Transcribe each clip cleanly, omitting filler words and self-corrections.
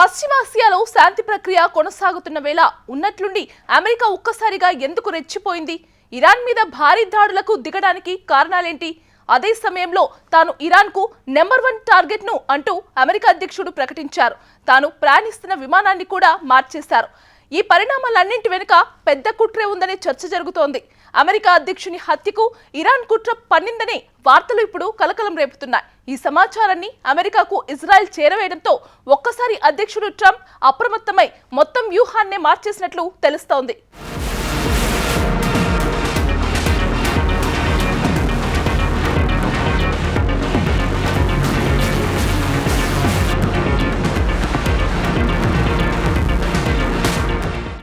పశ్చిమాసియాలో శాంతి ప్రక్రియ కొనసాగుతున్న వేళ ఉన్నట్లుండి అమెరికా ఒక్కసారిగా ఎందుకు రెచ్చిపోయింది? ఇరాన్ మీద భారీ దాడులకు దిగడానికి కారణాలేంటి? అదే సమయంలో తాను ఇరాన్కు నెంబర్ 1 టార్గెట్ ను అంటూ అమెరికా అధ్యక్షుడు ప్రకటించారు. తాను ప్రయాణిస్తున్న విమానాన్ని కూడా మార్చేశారు. ఈ పరిణామాలన్నింటి వెనుక పెద్ద కుట్రే ఉందనే చర్చ జరుగుతోంది. అమెరికా అధ్యక్షుని హత్యకు ఇరాన్ కుట్ర పన్నిందనే వార్తలు ఇప్పుడు కలకలం రేపుతున్నాయి. ఈ సమాచారాన్ని అమెరికాకు ఇజ్రాయెల్ చేరవేయడంతో ఒక్కసారి అధ్యక్షుడు ట్రంప్ అప్రమత్తమై మొత్తం వ్యూహాన్నే మార్చేసినట్లు తెలుస్తోంది.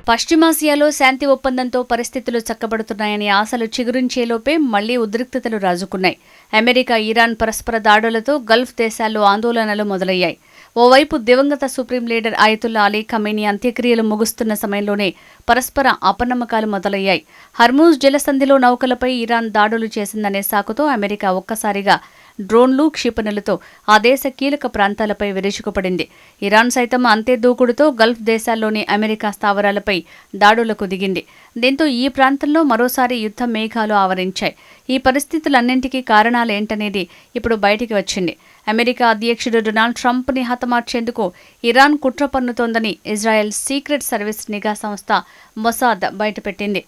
పశ్చిమాసియాలో శాంతి ఒప్పందంతో పరిస్థితులు చక్కబడుతున్నాయని ఆశలు చిగురించేలోపే మళ్లీ ఉద్రిక్తతలు రాజుకున్నాయి. అమెరికా, ఇరాన్ పరస్పర దాడులతో గల్ఫ్ దేశాల్లో ఆందోళనలు మొదలయ్యాయి. ఓవైపు దివంగత supreme leader Ayatollah Ali Khamenei అంత్యక్రియలు ముగుస్తున్న సమయంలోనే పరస్పర అపనమ్మకాలు మొదలయ్యాయి. హర్మూజ్ జలసంధిలో నౌకలపై ఇరాన్ దాడులు చేసిందనే సాకుతో అమెరికా ఒక్కసారిగా డ్రోన్లు, క్షిపణులతో ఆ దేశ కీలక ప్రాంతాలపై విరుచుకుపడింది. ఇరాన్ సైతం అంతే దూకుడుతో గల్ఫ్ దేశాల్లోని అమెరికా స్థావరాలపై దాడులకు దిగింది. దీంతో ఈ ప్రాంతంలో మరోసారి యుద్ధ మేఘాలు ఆవరించాయి. ఈ పరిస్థితులన్నింటికీ కారణాలేంటనేది ఇప్పుడు బయటికి వచ్చింది. అమెరికా అధ్యక్షుడు డొనాల్డ్ ట్రంప్ని హతమార్చేందుకు ఇరాన్ కుట్ర పన్నుతోందని ఇజ్రాయెల్ సీక్రెట్ సర్వీస్ నిఘా సంస్థ మొసాద్ బయటపెట్టింది.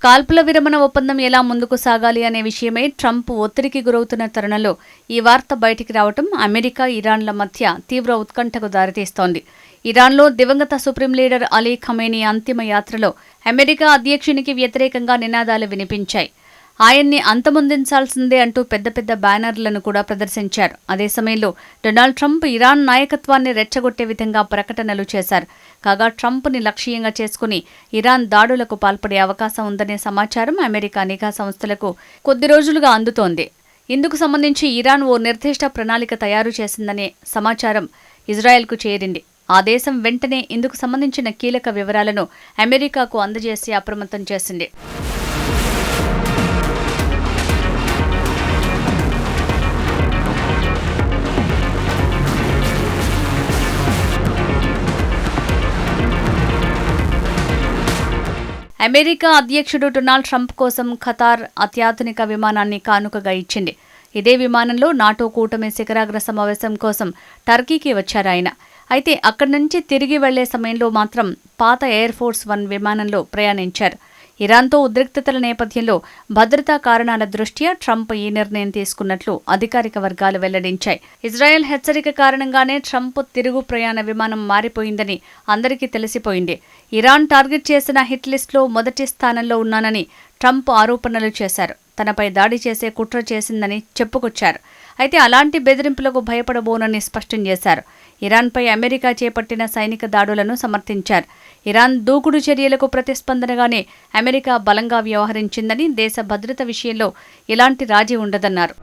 కాల్పుల విరమణ ఒప్పందం ఎలా ముందుకు సాగాలి అనే విషయమై ట్రంప్ ఒత్తిడికి గురవుతున్న తరుణంలో ఈ వార్త బయటికి రావటం అమెరికా, ఇరాన్ల మధ్య తీవ్ర ఉత్కంఠకు దారితీస్తోంది. ఇరాన్లో దివంగత సుప్రీం లీడర్ అలీ ఖమేనీ అంతిమ యాత్రలో అమెరికా అధ్యక్షునికి వ్యతిరేకంగా నినాదాలు వినిపించాయి. ఆయన్ని అంతమొందించాల్సిందే అంటూ పెద్ద పెద్ద బ్యానర్లను కూడా ప్రదర్శించారు. అదే సమయంలో డొనాల్డ్ ట్రంప్ ఇరాన్ నాయకత్వాన్ని రెచ్చగొట్టే విధంగా ప్రకటనలు చేశారు. కాగా ట్రంప్ని లక్ష్యంగా చేసుకుని ఇరాన్ దాడులకు పాల్పడే అవకాశం ఉందనే సమాచారం అమెరికా నిఘా సంస్థలకు కొద్ది రోజులుగా అందుతోంది. ఇందుకు సంబంధించి ఇరాన్ ఓ నిర్దిష్ట ప్రణాళిక తయారు చేసిందనే సమాచారం ఇజ్రాయెల్కు చేరింది. ఆ దేశం వెంటనే ఇందుకు సంబంధించిన కీలక వివరాలను అమెరికాకు అందజేసి అప్రమత్తం చేసింది. అమెరికా అధ్యక్షుడు డొనాల్డ్ ట్రంప్ కోసం ఖతార్ అత్యాధునిక విమానాన్ని కానుకగా ఇచ్చింది. ఇదే విమానంలో నాటో కూటమి శిఖరాగ్ర సమావేశం కోసం టర్కీకి వచ్చారాయన. అయితే అక్కడి నుంచి తిరిగి వెళ్లే సమయంలో మాత్రం పాత ఎయిర్ ఫోర్స్ 1 విమానంలో ప్రయాణించారు. ఇరాన్తో ఉద్రిక్తతల నేపథ్యంలో భద్రతా కారణాల దృష్ట్యా ట్రంప్ ఈ నిర్ణయం తీసుకున్నట్లు అధికారిక వర్గాలు వెల్లడించాయి. ఇజ్రాయెల్ హెచ్చరిక కారణంగానే ట్రంప్ తిరుగు ప్రయాణ విమానం మారిపోయిందని అందరికీ తెలిసిపోయింది. ఇరాన్ టార్గెట్ చేసిన హిట్ లిస్టులో మొదటి స్థానంలో ఉన్నానని ట్రంప్ ఆరోపణలు చేశారు. తనపై దాడి చేసే కుట్ర చేసిందని చెప్పుకొచ్చారు. అయితే అలాంటి బెదిరింపులకు భయపడబోనని స్పష్టం చేశారు. ఇరాన్పై అమెరికా చేపట్టిన సైనిక దాడులను సమర్థించారు. ఇరాన్ దూకుడు చర్యలకు ప్రతిస్పందనగానే అమెరికా బలంగా వ్యవహరించిందని, దేశ భద్రత విషయంలో ఎలాంటి రాజీ ఉండదన్నారు.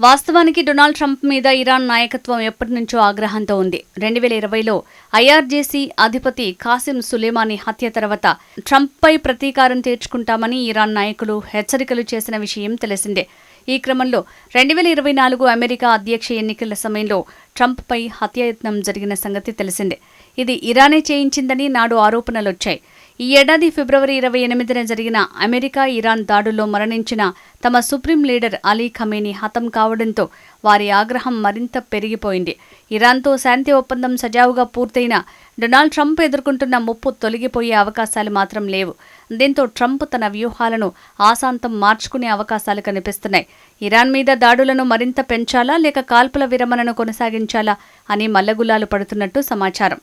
వాస్తవానికి డొనాల్డ్ ట్రంప్ మీద ఇరాన్ నాయకత్వం ఎప్పటి నుంచో ఆగ్రహంతో ఉంది. 2020లో ఐఆర్జీసీ అధిపతి కాసిం సులేమానీ హత్య తర్వాత ట్రంప్పై ప్రతీకారం తీర్చుకుంటామని ఇరాన్ నాయకులు హెచ్చరికలు చేసిన విషయం తెలిసిందే. ఈ క్రమంలో 2024 అమెరికా అధ్యక్ష ఎన్నికల సమయంలో ట్రంప్పై హత్యాయత్నం జరిగిన సంగతి తెలిసిందే. ఇది ఇరానే చేయించిందని నాడు ఆరోపణలొచ్చాయి. ఈ ఏడాది ఫిబ్రవరి 28న జరిగిన అమెరికా, ఇరాన్ దాడుల్లో మరణించిన తమ సుప్రీం లీడర్ అలీ ఖమేనీ హతం కావడంతో వారి ఆగ్రహం మరింత పెరిగిపోయింది. ఇరాన్తో శాంతి ఒప్పందం సజావుగా పూర్తయినా డొనాల్డ్ ట్రంప్ ఎదుర్కొంటున్న ముప్పు తొలగిపోయే అవకాశాలు మాత్రం లేవు. దీంతో ట్రంప్ తన వ్యూహాలను ఆశాంతం మార్చుకునే అవకాశాలు కనిపిస్తున్నాయి. ఇరాన్ మీద దాడులను మరింత పెంచాలా లేక కాల్పుల విరమణను కొనసాగించాలా అని మల్లగుల్లాలు పడుతున్నట్టు సమాచారం.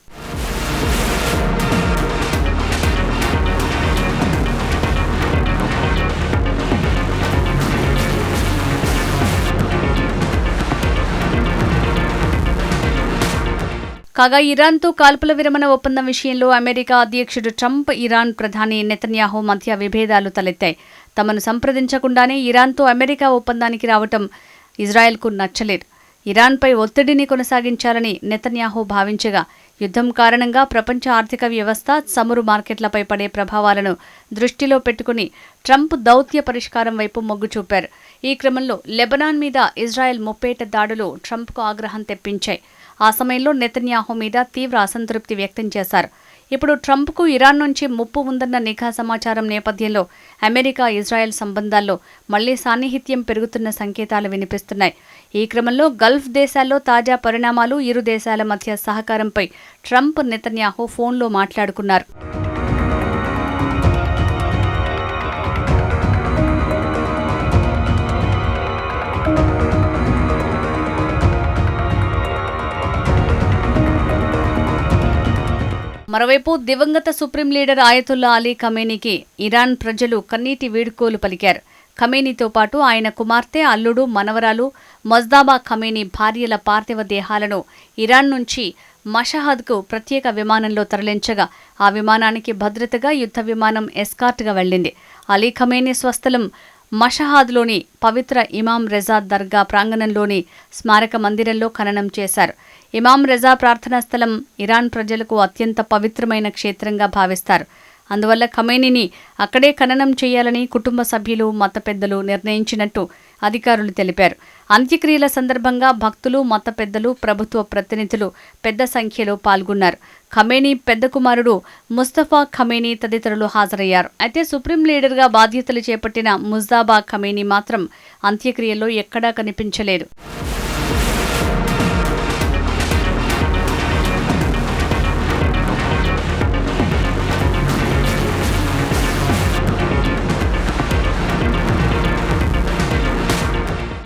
కాగా ఇరాన్తో కాల్పుల విరమణ ఒప్పందం విషయంలో అమెరికా అధ్యక్షుడు ట్రంప్, ఇరాన్ ప్రధాని నెతన్యాహు మధ్య విభేదాలు తలెత్తాయి. తమను సంప్రదించకుండానే ఇరాన్తో అమెరికా ఒప్పందానికి రావటం ఇజ్రాయెల్కు నచ్చలేదు. ఇరాన్పై ఒత్తిడిని కొనసాగించాలని నెతన్యాహు భావించగా, యుద్ధం కారణంగా ప్రపంచ ఆర్థిక వ్యవస్థ, చమురు మార్కెట్లపై పడే ప్రభావాలను దృష్టిలో పెట్టుకుని ట్రంప్ దౌత్య పరిష్కారం వైపు మొగ్గు చూపారు. ఈ క్రమంలో లెబనాన్ మీద ఇజ్రాయెల్ ముప్పేట దాడులు ట్రంప్కు ఆగ్రహం తెప్పించాయి. ఆ సమయంలో నెతన్యాహు మీద తీవ్ర అసంతృప్తి వ్యక్తం చేశారు. ఇప్పుడు ట్రంప్కు ఇరాన్ నుంచి ముప్పు ఉందన్న నిఘా సమాచారం నేపథ్యంలో అమెరికా, ఇజ్రాయెల్ సంబంధాల్లో మళ్లీ సాన్నిహిత్యం పెరుగుతున్న సంకేతాలు వినిపిస్తున్నాయి. ఈ క్రమంలో గల్ఫ్ దేశాల్లో తాజా పరిణామాలు, ఇరు దేశాల మధ్య సహకారంపై ట్రంప్, నెతన్యాహు ఫోన్లో మాట్లాడుకున్నారు. మరోవైపు దివంగత సుప్రీం లీడర్ ఆయతుల్లా అలీ ఖమేనీకి ఇరాన్ ప్రజలు కన్నీటి వీడ్కోలు పలికారు. ఖమేనీతో పాటు ఆయన కుమార్తె, అల్లుడు, మనవరాలు మొజ్దాబా ఖమేనీ భార్యల పార్థివ దేహాలను ఇరాన్ నుంచి మషహద్కు ప్రత్యేక విమానంలో తరలించగా, ఆ విమానానికి భద్రతగా యుద్ధ విమానం ఎస్కార్ట్గా వెళ్లింది. అలీ ఖమేనీ స్వస్థలం మషహాద్లోని పవిత్ర ఇమాం రెజా దర్గా ప్రాంగణంలోని స్మారక మందిరంలో ఖననం చేశారు. ఇమాం రెజా ప్రార్థనా స్థలం ఇరాన్ ప్రజలకు అత్యంత పవిత్రమైన క్షేత్రంగా భావిస్తారు. అందువల్ల ఖమేనీని అక్కడే ఖననం చేయాలని కుటుంబ సభ్యులు, మత పెద్దలు నిర్ణయించినట్టు అధికారులు తెలిపారు. అంత్యక్రియల సందర్భంగా భక్తులు, మత పెద్దలు, ప్రభుత్వ ప్రతినిధులు పెద్ద సంఖ్యలో పాల్గొన్నారు. ఖమేనీ పెద్ద కుమారుడు ముస్తఫా ఖమేనీ తదితరులు హాజరయ్యారు. అయితే సుప్రీం లీడర్గా బాధ్యతలు చేపట్టిన ముజ్దాబా ఖమేనీ మాత్రం అంత్యక్రియల్లో ఎక్కడా కనిపించలేదు.